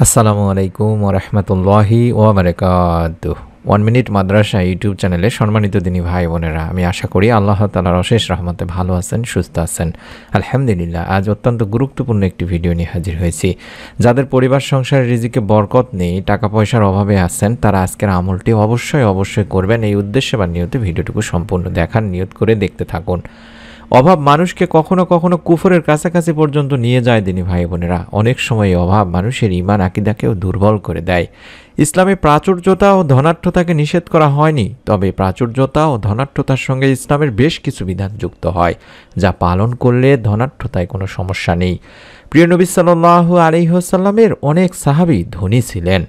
আসসালামু আলাইকুম ওয়া রাহমাতুল্লাহি ওয়া বারাকাতুহু। 1 মিনিট মাদ্রাসা ইউটিউব চ্যানেলে সম্মানিত দিনী ভাই বোনেরা, আমি আশা করি আল্লাহ তাআলার অশেষ রহমতে ভালো আছেন, সুস্থ আছেন। আলহামদুলিল্লাহ। আজ অত্যন্ত গুরুত্বপূর্ণ একটি ভিডিও নিয়ে হাজির হয়েছি। যাদের পরিবার সংসারে রিজিকে বরকত নেই, টাকা পয়সার অভাবে আছেন, তারা আজকের আমলটি অবশ্যই করবেন। এই উদ্দেশ্যে বা নিয়তে ভিডিওটুকু সম্পূর্ণ দেখার নিয়ত করে দেখতে থাকুন। অভাব মানুষকে কখনো কখনো কুফরের কাছাকাছি পর্যন্ত নিয়ে যায় দিনী ভাই বোনেরা। অনেক সময় অভাব মানুষের ঈমান আকীদাকেও দুর্বল করে দেয়। ইসলামে প্রাচুর্যতা ও ধনাঢ্যতাকে নিষেধ করা হয়নি, তবে প্রাচুর্যতা ও ধনাঢ্যতার সঙ্গে ইসলামের বেশ কিছু বিধান যুক্ত হয়, যা পালন করলে ধনাঢ্যতায় কোনো সমস্যা নেই। প্রিয় নবী সাল্লাল্লাহু আলাইহি ওয়াসাল্লামের অনেক সাহাবী ধনী ছিলেন।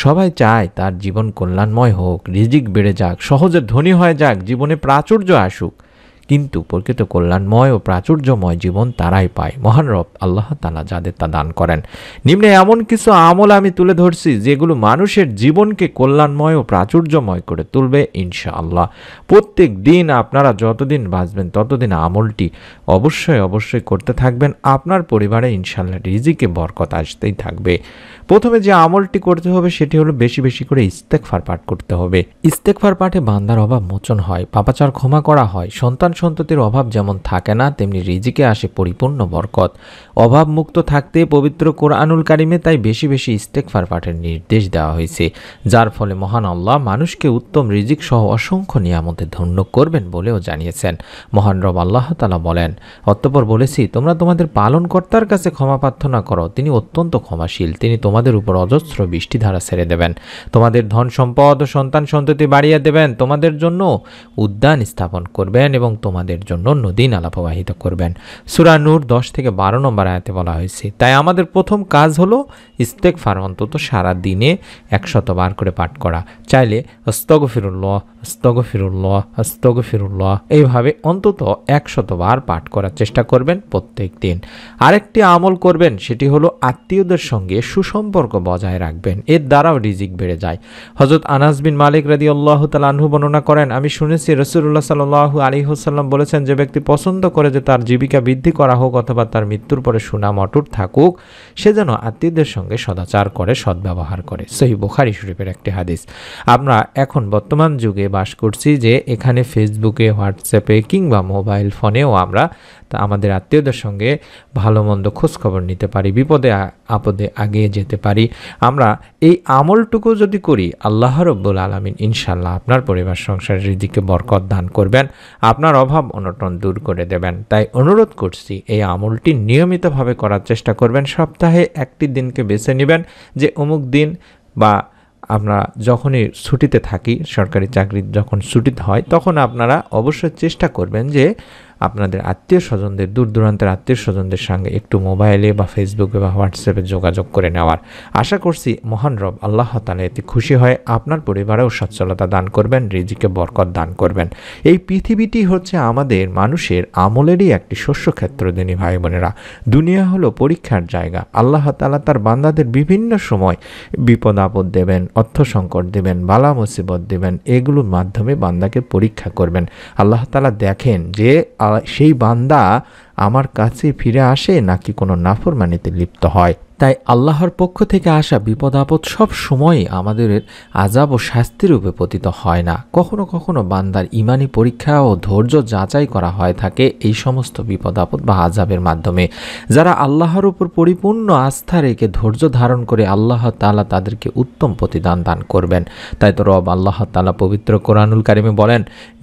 সবাই চায় তার জীবন কল্যাণময় হোক, রিজিক বেড়ে যাক, সহজে ধনী হয়ে যাক, জীবনে প্রাচুর্য আসুক। কিন্তু প্রকৃত কল্যাণময় ও প্রাচুর্যময় জীবন তারাই পায়, মহান রব আল্লাহ তাআলা যাদের তা দান করেন। নিম্নে এমন কিছু আমল আমি তুলে ধরছি যেগুলো মানুষের জীবনকে কল্যাণময় ও প্রাচুর্যময় করে তুলবে ইনশাআল্লাহ। প্রত্যেক দিন আপনারা যতদিন বাঁচবেন ততদিন আমলটি অবশ্যই করতে থাকবেন। আপনার পরিবারে ইনশাআল্লাহ রিজিকে বরকত আসতেই থাকবে। প্রথমে যে আমলটি করতে হবে সেটি হলো বেশি বেশি করে ইস্তেগফার পাঠ করতে হবে। ইস্তেগফার পাঠে বান্দার অভাব মোচন হয়, পাপাচার ক্ষমা করা হয়, সন্তান সন্ততির অভাব যেমন থাকে না, তেমনি রিজিকে আসে পরিপূর্ণ বরকত। অভাব মুক্ত থাকতে পবিত্র কোরআনুল কারিমে তাই বেশি বেশি ইস্তেগফার পাঠের নির্দেশ দেওয়া হয়েছে, যার ফলে মহান আল্লাহ মানুষকে উত্তম রিজিক সহ অসংখ্য নিয়ামতে ধন্য করবেন বলেও জানিয়েছেন। মহান রব আল্লাহ তাআলা বলেন, অতঃপর বলেছি, তোমরা তোমাদের পালনকর্তার কাছে ক্ষমা প্রার্থনা করো, তিনি অত্যন্ত ক্ষমাশীল, তিনি তোমাদের উপর অজস্র বৃষ্টিধারা ছেড়ে দেবেন, তোমাদের ধন সম্পদ ও সন্তান সন্ততি বাড়িয়ে দেবেন, তোমাদের জন্য উদ্যান স্থাপন করবেন এবং তোমাদের জন্য নদী নালা প্রবাহিত করবেন। সূরা নূর 10 থেকে 12 নম্বর আয়াতে বলা হয়েছে। তাই আমাদের প্রথম কাজ হলো ইস্তেগফার অন্তত সারা দিনে 100 বার করে পাঠ করা। চাইলে আস্তাগফিরুল্লাহ আস্তাগফিরুল্লাহ আস্তাগফিরুল্লাহ এইভাবে অন্তত 100 বার পাঠ করার চেষ্টা করবেন প্রত্যেক দিন। আরেকটি আমল করবেন, সেটি হলো আত্মীয়দের সঙ্গে সুসম্পর্ক বজায় রাখবেন, এর দ্বারাও রিজিক বেড়ে যায়। হযরত আনাস বিন মালিক রাদিয়াল্লাহু তাআলা আনহু বর্ণনা করেন, আমি শুনেছি রাসূলুল্লাহ সাল্লাল্লাহু আলাইহি ওয়াসাল্লাম বলেছেন, যে ব্যক্তি পছন্দ করে যে তার জীবিকা বৃদ্ধি করা হোক অথবা তার মৃত্যুর পরে সুনাম অটুট থাকুক, সে যেন আত্মীয়দের সঙ্গে সদাচার করে, সদ্ব্যবহার করে। সহিহ বুখারী শরীফের একটি হাদিস। আমরা এখন বর্তমান যুগে বাস করছি যে এখানে ফেসবুকে, হোয়াটসঅ্যাপে কিংবা মোবাইল ফোনেও আমরা আমাদের আত্মীয়দের সঙ্গে ভালো মন্দ খোঁজখবর নিতে পারি, বিপদে আপদে আগিয়ে যেতে পারি। আমরা এই আমলটুকু যদি করি, আল্লাহ রাব্বুল আলামিন ইনশাআল্লাহ আপনার পরিবার সংসারের রিজিকে বরকত দান করবেন, আপনার অভাব অনটন দূর করে দেবেন। তাই অনুরোধ করছি, এই আমলটি নিয়মিতভাবে করার চেষ্টা করবেন। সপ্তাহে একটি দিনকে বেছে নেবেন যে অমুক দিন, বা আমরা যখনই ছুটিতে থাকি, সরকারি চাকরি যখন ছুটিতে হয়, তখন আপনারা অবশ্যই চেষ্টা করবেন যে আপনাদের আত্মীয় স্বজনদের, দূর দূরান্তের আত্মীয় স্বজনদের সঙ্গে একটু মোবাইলে বা ফেসবুকে বা হোয়াটসঅ্যাপে যোগাযোগ করে নেওয়ার। আশা করছি মহান রব আল্লাহ তাআলা এতে খুশি হয়ে আপনার পরিবারেও সচ্ছলতা দান করবেন, রিজিকে বরকত দান করবেন। এই পৃথিবীটি হচ্ছে আমাদের মানুষের আমলেরই একটি শস্যক্ষেত্র দিনী ভাই বোনেরা। দুনিয়া হলো পরীক্ষার জায়গা। আল্লাহ তাআলা তার বান্দাদের বিভিন্ন সময় বিপদ আপদ দেবেন, অর্থ সংকট দেবেন, বালা মুসিবত দেবেন, এগুলোর মাধ্যমে বান্দাকে পরীক্ষা করবেন। আল্লাহ তাআলা দেখেন যে সেই বান্দা আমার কাছে ফিরে আসে নাকি কোনো নাফরমানিতে লিপ্ত হয়। তাই আল্লাহর পক্ষ থেকে আসা বিপদ আপদ সব সময় আমাদের আযাব ও শাস্তির রূপে পতিত হয় না। কখনো কখনো বান্দার ঈমানি পরীক্ষা ও ধৈর্য যাচাই করা হয় থাকে এই সমস্ত বিপদ আপদ বা আযাবের মাধ্যমে। যারা আল্লাহর উপর পরিপূর্ণ আস্থা রেখে ধৈর্য ধারণ করে, আল্লাহ তাআলা তাদেরকে উত্তম প্রতিদান দান করবেন। তাই তো রব আল্লাহ তাআলা পবিত্র কোরআনুল কারিমে বলেন,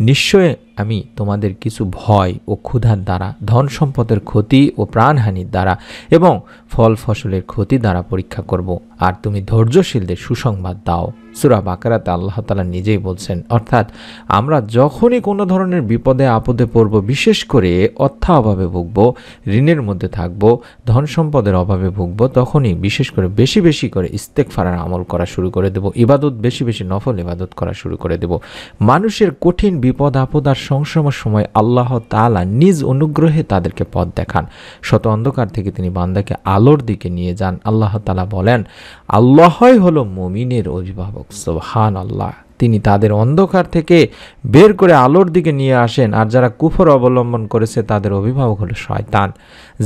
নিশ্চয় আমি তোমাদের কিছু ভয় ও ক্ষুধার দ্বারা, ধন সম্পদের ক্ষতি ও প্রাণহানির দ্বারা এবং ফল ফসলের ক্ষতি দ্বারা পরীক্ষা করব, আর তুমি ধৈর্যশীলদের সুসংবাদ দাও। সূরা বাকারাতে আল্লাহ তাআলা নিজেই বলছেন। অর্থাৎ আমরা যখনই কোনো ধরনের বিপদে আপদে পড়ব, বিশেষ করে অর্থাভাবে ভুগব, ঋণের মধ্যে থাকব, ধন সম্পদের অভাবে ভুগব, তখনই বিশেষ করে বেশি বেশি করে ইস্তেগফারের আমল করা শুরু করে দেব, ইবাদত বেশি বেশি নফল ইবাদত করা শুরু করে দেব। মানুষের কঠিন বিপদ আপদ আর সংশয়ের সময় আল্লাহ তাআলা নিজ অনুগ্রহে তাদেরকে পথ দেখান। শত অন্ধকার থেকে তিনি বান্দাকে আলোর দিকে নিয়ে যান। আল্লাহ তাআলা বলেন, আল্লাহই হলো মুমিনের অভিভাবক। সুবহানাল্লাহ। তিনি তাদের অন্ধকার থেকে বের করে আলোর দিকে নিয়ে আসেন। আর যারা কুফর অবলম্বন করেছে তাদের অভিভাবক হলো শয়তান,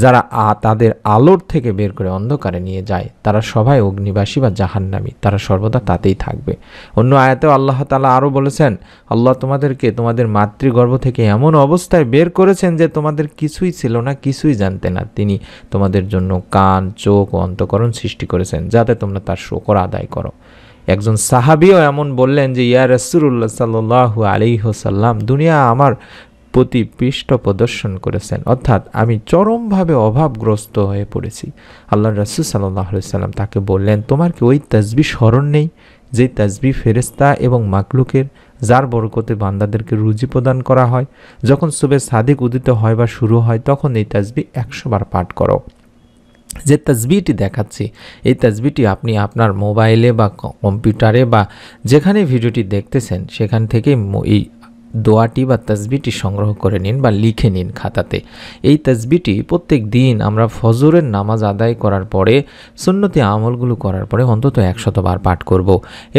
যারা তাদের আলোর থেকে বের করে অন্ধকারে নিয়ে যায় তারা সবাই অগ্নিবাসী বা জাহান্নামী, তারা সর্বদা তাতেই থাকবে। অন্য আয়াতেও আল্লাহ তাআলা আরও বলেছেন, আল্লাহ তোমাদেরকে তোমাদের মাতৃগর্ভ থেকে এমন অবস্থায় বের করেছেন যে তোমাদের কিছুই ছিল না, কিছুই জানতে না। তিনি তোমাদের জন্য কান, চোখ ও অন্তঃকরণ সৃষ্টি করেছেন যাতে তোমরা তার শুকর আদায় করো। একজন সাহাবীও এমন বললেন যে ইয়া রাসূলুল্লাহ সাল্লাল্লাহু আলাইহি ওয়াসাল্লাম, দুনিয়া আমার প্রতি পৃষ্ঠ প্রদর্শন করেছেন, অর্থাৎ আমি চরমভাবে অভাবগ্রস্ত হয়ে পড়েছি। আল্লাহ রাসূল সাল্লাল্লাহু আলাইহি ওয়াসাল্লাম তাকে বললেন, তোমার কি ওই তাসবিহ স্মরণ নেই যে তাসবিহ ফেরেশতা এবং মাকলুকের, যার বরকতে বান্দাদেরকে রুজি প্রদান করা হয়? যখন সুবহে সাদিক উদিত হয় বা শুরু হয় তখন এই তাসবিহ 100 বার পাঠ করো। যে তাসবিহটি দেখাচ্ছি, এই তাসবিহটি আপনি আপনার মোবাইলে বা কম্পিউটারে বা যেখানে ভিডিওটি দেখতেছেন সেখান থেকে এই দোয়াটি বা তাসবিহটি সংগ্রহ করে নিন বা লিখে নিন খাতাতে। এই তাসবিহটি প্রত্যেক দিন আমরা ফজরের নামাজ আদায় করার পরে, সুন্নতি আমলগুলো করার পরে অন্তত 100 বার পাঠ করব।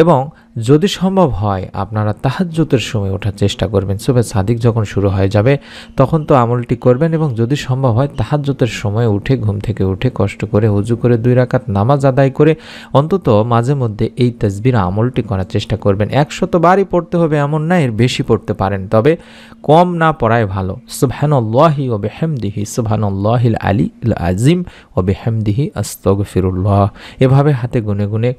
এবং যদি সম্ভব হয় আপনারা তাহাজ্জুদের সময় ওঠার চেষ্টা করবেন। সুবহে সাদিক যখন শুরু হয়ে যাবে তখন তো আমলটি করবেন, এবং যদি সম্ভব হয় তাহাজ্জুদের সময় উঠে, ঘুম থেকে উঠে কষ্ট করে ওযু করে 2 রাকাত নামাজ আদায় করে অন্তত মাঝে মধ্যে এই তাসবিহর আমলটি করার চেষ্টা করবেন। 100 বারই পড়তে হবে এমন না, এর বেশি পড়তে পারেন, তবে কম না পড়াই ভালো। সুবহানাল্লাহি ওয়া বিহামদিহি সুবহানাল্লাহিল আলিয়্যিল আযীম ওয়া বিহামদিহি আস্তাগফিরুল্লাহ। এভাবে হাতে গুনে গুনে,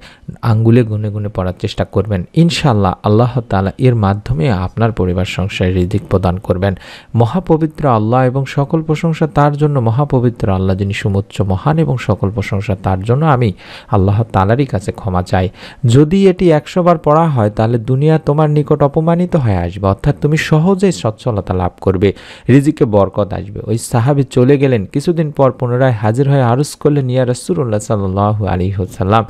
আঙ্গুলে গুনে গুনে পড়ার চেষ্টা করবেন। ইনশাআল্লাহ আল্লাহ তাআলা এর মাধ্যমে আপনার পরিবার সংসারে রিজিক প্রদান করবেন। মহাপবিত্র আল্লাহ এবং সকল প্রশংসা তার জন্য। মহাপবিত্র আল্লাহ যিনি সমুচ্চ মহান, এবং সকল প্রশংসা তার জন্য। আমি আল্লাহ তাআলারই কাছে ক্ষমা চাই। যদি এটি 100 বার পড়া হয় তাহলে দুনিয়া তোমার নিকট অপমানিত হয়ে আসবে, অর্থাৎ তুমি সহজেই সচ্ছলতা লাভ করবে, রিজিকে বরকত আসবে। ওই সাহাবী চলে গেলেন, কিছুদিন পর পুনরায় হাজির হয়ে আরজ করলেন, ইয়া রাসূলুল্লাহ সাল্লাল্লাহু আলাইহি ওয়াসাল্লাম,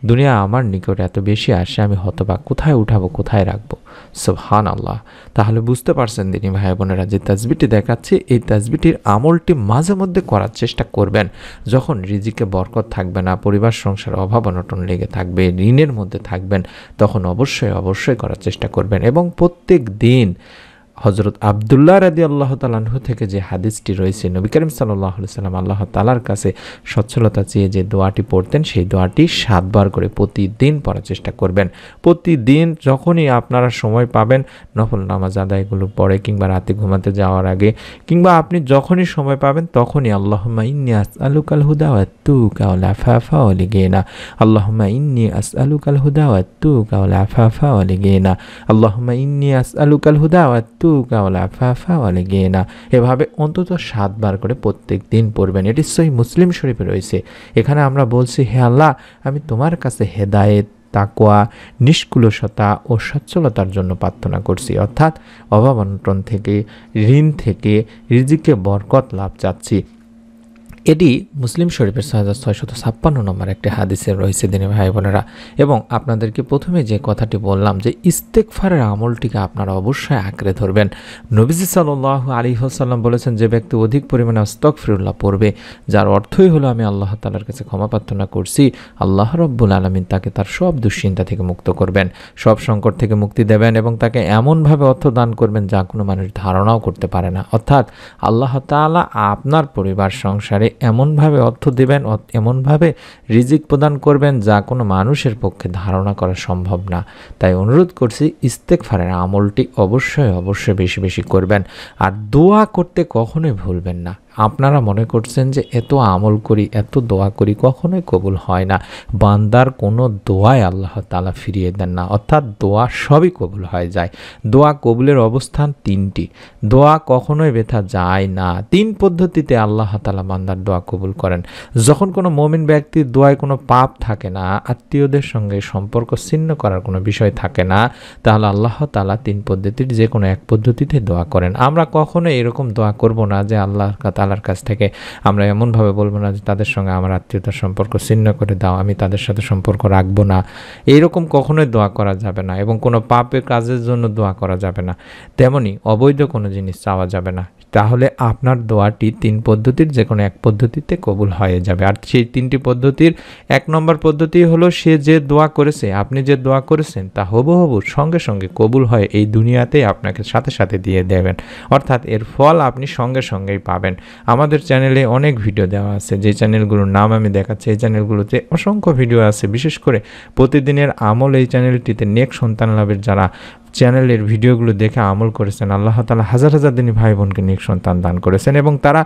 দুনিয়া আমার নিকট এত বেশি আসে, আমি হতবাক, কোথায় উঠাবো, কোথায় রাখবো? সুবহানাল্লাহ। তাহলে বুঝতে পারছেন দিনী ভাই বোনেরা, যে তাসবিহটি দেখাচ্ছি এই তাসবিহটির আমলটি মাঝে মধ্যে করার চেষ্টা করবেন। যখন রিজিকে বরকত থাকবে না, পরিবার সংসারে অভাব অনটন লেগে থাকবে, ঋণের মধ্যে থাকবেন, তখন অবশ্যই করার চেষ্টা করবেন। এবং প্রত্যেক দিন হযরত আব্দুল্লাহ রাদিয়াল্লাহু তাআলা আনহু থেকে যে হাদিসটি রয়েছে, নবী করিম সাল্লাল্লাহু আলাইহি ওয়াসাল্লাম আল্লাহ তাআলার কাছে সচ্ছলতা চেয়ে যে দোয়াটি পড়তেন, সেই দোয়াটি 7 বার করে প্রতিদিন পড়ার চেষ্টা করবেন। প্রতিদিন যখনই আপনারা সময় পাবেন, নফল নামাজ আদায়গুলো পড়ে কিংবা রাতে ঘুমাতে যাওয়ার আগে কিংবা আপনি যখনই সময় পাবেন তখনই আল্লাহুম্মা ইন্নী আসআলুকাল হুদা ওয়াত তুকা ওয়াল আফাফা ওয়াল গিনা, আল্লাহুম্মা ইন্নী আসআলুকাল হুদা ওয়াত তুকা ওয়াল আফাফা ওয়াল গিনা, আল্লাহুম্মা ইন্নী আসআলুকাল হুদা ওয়াত এভাবে অন্তত 7 বার করে প্রত্যেক দিন পড়বেন। এটি সহিহ মুসলিম শরীফে রয়েছে। এখানে আমরা বলছি, হে আল্লাহ, আমি তোমার কাছে হেদায়েত, তাকওয়া, নিষ্কুলসতা ও সচ্ছলতার জন্য প্রার্থনা করছি, অর্থাৎ অভাব অনটন থেকে, ঋণ থেকে রিজিকে বরকত লাভ চাচ্ছি। এটি মুসলিম শরীফের 6656 নম্বর একটি হাদিসে রয়েছে দিনী ভাই বোনেরা। এবং আপনাদেরকে প্রথমে যে কথাটি বললাম যে ইস্তেগফারের আমলটিকে আপনারা অবশ্যই আঁকড়ে ধরবেন। নবীজি সাল্লাল্লাহু আলাইহি ওয়াসাল্লাম বলেছেন, যে ব্যক্তি অধিক পরিমাণে আস্তাগফিরুল্লাহ পড়বে, যার অর্থই হলো আমি আল্লাহ তাআলার কাছে ক্ষমা প্রার্থনা করছি, আল্লাহ রাব্বুল আলামিন তাকে তার সব দুশ্চিন্তা থেকে মুক্ত করবেন, সব সংকট থেকে মুক্তি দেবেন, এবং তাকে এমনভাবে অর্থ দান করবেন যা কোনো মানুষ ধারণাও করতে পারে না। অর্থাৎ আল্লাহ তাআলা আপনার পরিবার সংসারে এমনভাবে অর্থ দেবেন, এমনভাবে রিজিক প্রদান করবেন যা কোনো মানুষের পক্ষে ধারণা করা সম্ভব না। তাই অনুরোধ করছি, ইস্তেগফারের আমলটি অবশ্যই বেশি বেশি করবেন। আর দোয়া করতে কখনোই ভুলবেন না। আপনারা মনে করছেন যে এত আমল করি, এত দোয়া করি, কখনোই কবুল হয় না। বান্দার কোনো দোয়াই আল্লাহ তাআলা ফিরিয়ে দেন না, অর্থাৎ দোয়া সবই কবুল হয়ে যায়। দোয়া কবুলের অবস্থান 3টি। দোয়া কখনোই ব্যথা যায় না। 3 পদ্ধতিতে আল্লাহ তাআলা বান্দার দোয়া কবুল করেন। যখন কোনো মুমিন ব্যক্তির দোয়ায় কোনো পাপ থাকে না, আত্মীয়দের সঙ্গে সম্পর্ক ছিন্ন করার কোনো বিষয় থাকে না, তাহলে আল্লাহ তাআলা 3 পদ্ধতির যে কোনো এক পদ্ধতিতে দোয়া করেন। আমরা কখনোই এরকম দোয়া করব না যে আল্লাহর কাছ থেকে আমরা এমনভাবে বলবো না যে তাদের সঙ্গে আমার আত্মীয়তার সম্পর্ক ছিন্ন করে দাও, আমি তাদের সাথে সম্পর্ক রাখবো না। এইরকম কখনোই দোয়া করা যাবে না, এবং কোনো পাপের কাজের জন্য দোয়া করা যাবে না। তেমনি অবৈধ কোনো জিনিস চাওয়া যাবে না। তাহলে আপনার দোয়াটি 3 পদ্ধতির যে কোনো এক পদ্ধতিতে কবুল হয়ে যাবে। আর সেই 3টি পদ্ধতির 1 নম্বর পদ্ধতি হলো সে যে দোয়া করেছে, আপনি যে দোয়া করেছেন তা হুবহু সঙ্গে সঙ্গে কবুল হয়ে এই দুনিয়াতেই আপনাকে সাথে সাথে দিয়ে দেবেন, অর্থাৎ এর ফল আপনি সঙ্গে সঙ্গেই পাবেন। আমাদের চ্যানেলে অনেক ভিডিও দেওয়া আছে, যে চ্যানেলগুলোর নাম আমি দেখাচ্ছি এই চ্যানেলগুলোতে অসংখ্য ভিডিও আছে। বিশেষ করে প্রতিদিনের আমল এই চ্যানেলটিতে নেক সন্তান লাভের যারা চ্যানেলের ভিডিওগুলো দেখে আমল করেছেন, আল্লাহ তাআলা হাজার হাজার দিনী ভাই বোনকে নেক সন্তান দান করেছেন এবং তারা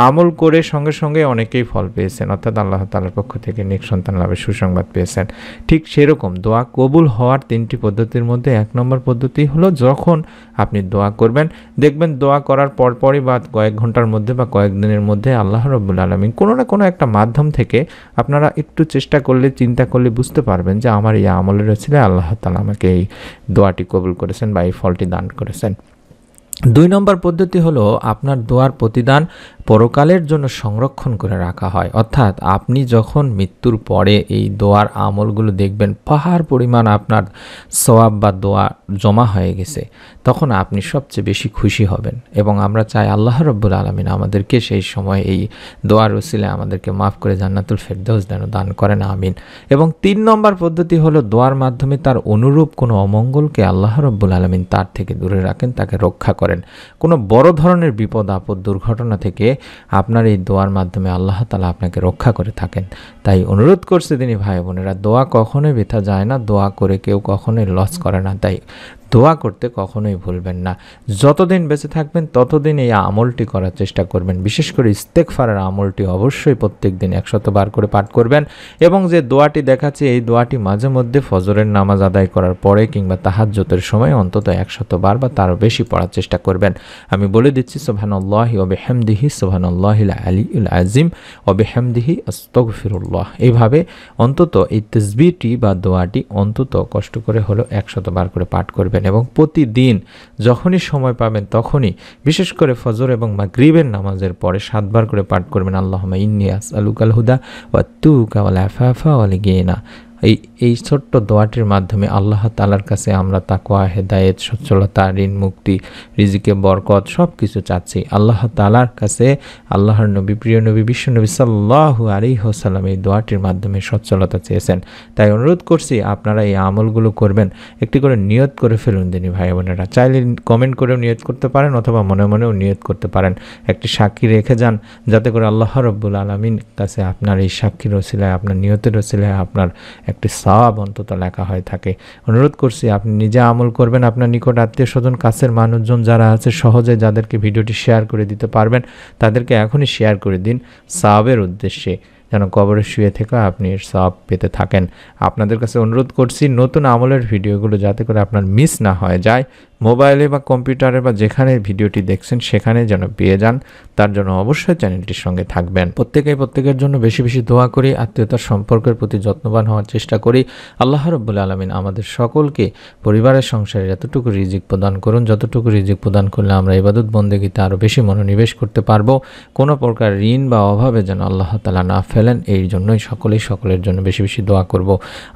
আমল করে সঙ্গে সঙ্গে অনেকেই ফল পেয়েছেন, অর্থাৎ আল্লাহ তাআলার পক্ষ থেকে নেক সন্তান লাভের সুসংবাদ পেয়েছেন। ঠিক সেরকম দোয়া কবুল হওয়ার 3টি পদ্ধতির মধ্যে 1 নম্বর পদ্ধতি হলো যখন আপনি দোয়া করবেন, দেখবেন দোয়া করার পরপরই বা কয়েক ঘন্টার মধ্যে বা কয়েকদিনের মধ্যে আল্লাহ রাব্বুল আলামিন কোনো না কোনো একটা মাধ্যম থেকে, আপনারা একটু চেষ্টা করলে চিন্তা করলে বুঝতে পারবেন যে আমার এই আমলের ওসিলায় আল্লাহ তাআলা আমাকে এই দোয়াটি কবুল করেছেন বা এই ফলটি দান করেছেন। 2 নম্বর পদ্ধতি হলো আপনার দোয়ার প্রতিদান পরকালের জন্য সংরক্ষণ করে রাখা হয়, অর্থাৎ আপনি যখন মৃত্যুর পরে এই দোয়ার আমলগুলো দেখবেন পাহাড় পরিমাণ আপনার সওয়াব বা দোয়া জমা হয়ে গেছে, তখন আপনি সবচেয়ে বেশি খুশি হবেন এবং আমরা চাই আল্লাহ রাব্বুল আলামিন আমাদেরকে সেই সময় এই দোয়ার ওসিলায় আমাদেরকে মাফ করে জান্নাতুল ফেরদাউস দান করেন, আমিন। এবং 3 নম্বর পদ্ধতি হলো দোয়ার মাধ্যমে তার অনুরূপ কোনো অমঙ্গলকে আল্লাহ রাব্বুল আলামিন তার থেকে দূরে রাখেন, তাকে রক্ষা করেন। কোনো বড় ধরনের বিপদ আপদ দুর্ঘটনা থেকে আপনার এই দোয়ার মাধ্যমে আল্লাহ তাআলা আপনাকে রক্ষা করে থাকেন। তাই অনুরোধ করছে দিনী ভাই বোনেরা, দোয়া কখনোই বৃথা যায় না, দোয়া করে কেউ কখনোই লস করে না, তাই দোয়া করতে কখনোই ভুলবেন না। যতদিন বেঁচে থাকবেন ততদিন এই আমলটি করার চেষ্টা করবেন। বিশেষ করে ইস্তেগফারের আমলটি অবশ্যই প্রত্যেক দিন 100 বার করে পাঠ করবেন এবং যে দোয়াটি দেখাচ্ছি এই দোয়াটি মাঝে মধ্যে ফজরের নামাজ আদায় করার পরে কিংবা তাহাজ্জুদের সময় অন্তত 100 বার বা তারও বেশি পড়ার চেষ্টা করবেন। আমি বলে দিচ্ছি সুবহানাল্লাহি ওয়া বিহামদিহি সুবহানাল্লাহিল আলিয়্যিল আযীম ওয়া বিহামদিহি আস্তাগফিরুল্লাহ। এইভাবে অন্তত এই তাসবিহটি বা দোয়াটি অন্তত কষ্ট করে হলো 100 বার করে পাঠ করবেন এবং প্রতিদিন যখনই সময় পাবেন তখনই, বিশেষ করে ফজর এবং মাগরিবের নামাজের পরে 7 বার করে পাঠ করবেন আল্লাহুম্মা ইন্নী আসআলুকাল হুদা ওয়া তুকা ওয়াল আফাফা ওয়াল গিনা। এই ছোট্ট দোয়াটির মাধ্যমে আল্লাহ তাআলার কাছে আমরা তাকওয়া, হেদায়েত, সচ্ছলতা, ঋণ মুক্তি, রিজিকে বরকত সব কিছু চাচ্ছি। আল্লাহ তাআলার কাছে আল্লাহর নবী, প্রিয় নবী, বিশ্ব নবী সাল্লাল্লাহু আলাইহি ওয়াসাল্লাম এই দোয়াটির মাধ্যমে সচ্ছলতা চেয়েছেন। তাই অনুরোধ করছি আপনারা এই আমলগুলো করবেন, একটি করে নিয়ত করে ফেলুন দিনী ভাই বোনেরা। চাইলে কমেন্ট করেও নিয়ত করতে পারেন অথবা মনে মনেও নিয়ত করতে পারেন। একটি সাক্ষী রেখে যান যাতে করে আল্লাহ রাব্বুল আলামিন কাছে আপনার এই সাক্ষীর ওসিলায়, আপনার নিয়তের ওসিলায় আপনার একটি সওয়াব অন্তত লেখা হয়ে থাকে। অনুরোধ করছি আপনি নিজে আমল করবেন, আপনার নিকট আত্মীয় স্বজন, কাছের মানুষজন যারা আছে সহজে যাদেরকে ভিডিওটি শেয়ার করে দিতে পারবেন তাদেরকে এখনই শেয়ার করে দিন সওয়াবের উদ্দেশ্যে, যেন কবরে শুয়ে থেকে আপনি এর সওয়াব পেতে থাকেন। আপনাদের কাছে অনুরোধ করছি নতুন আমলের ভিডিওগুলো যাতে করে আপনার মিস না হয়ে যায়, মোবাইলে বা কম্পিউটারে বা যেখানে ভিডিওটি দেখছেন সেখানে যেন পেয়ে যান, তার জন্য অবশ্যই চ্যানেলটির সঙ্গে থাকবেন। প্রত্যেকের জন্য বেশি বেশি দোয়া করি, আত্মীয়তার সম্পর্কের প্রতি যত্নবান হওয়ার চেষ্টা করি। আল্লাহ রাব্বুল আলামিন আমাদের সকলকে পরিবারের সংসারে যতটুকু রিজিক প্রদান করুন, যতটুকু রিজিক প্রদান করলে আমরা ইবাদত বন্দেগীতে আরও বেশি মনোনিবেশ করতে পারবো, কোনো প্রকার ঋণ বা অভাবে যেন আল্লাহ তাআলা না ফেলেন। এই জন্যই সকলের জন্য বেশি বেশি দোয়া করব।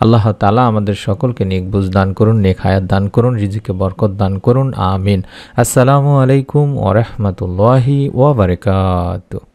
আল্লাহ তাআলা আমাদের সকলকে নেক বুঝ দান করুন, নেক হায়াত দান করুন, রিজিকে বরকত দান করুন, আমিন। আসসালামু আলাইকুম ওয়া রাহমাতুল্লাহি ওয়া বারাকাতুহু।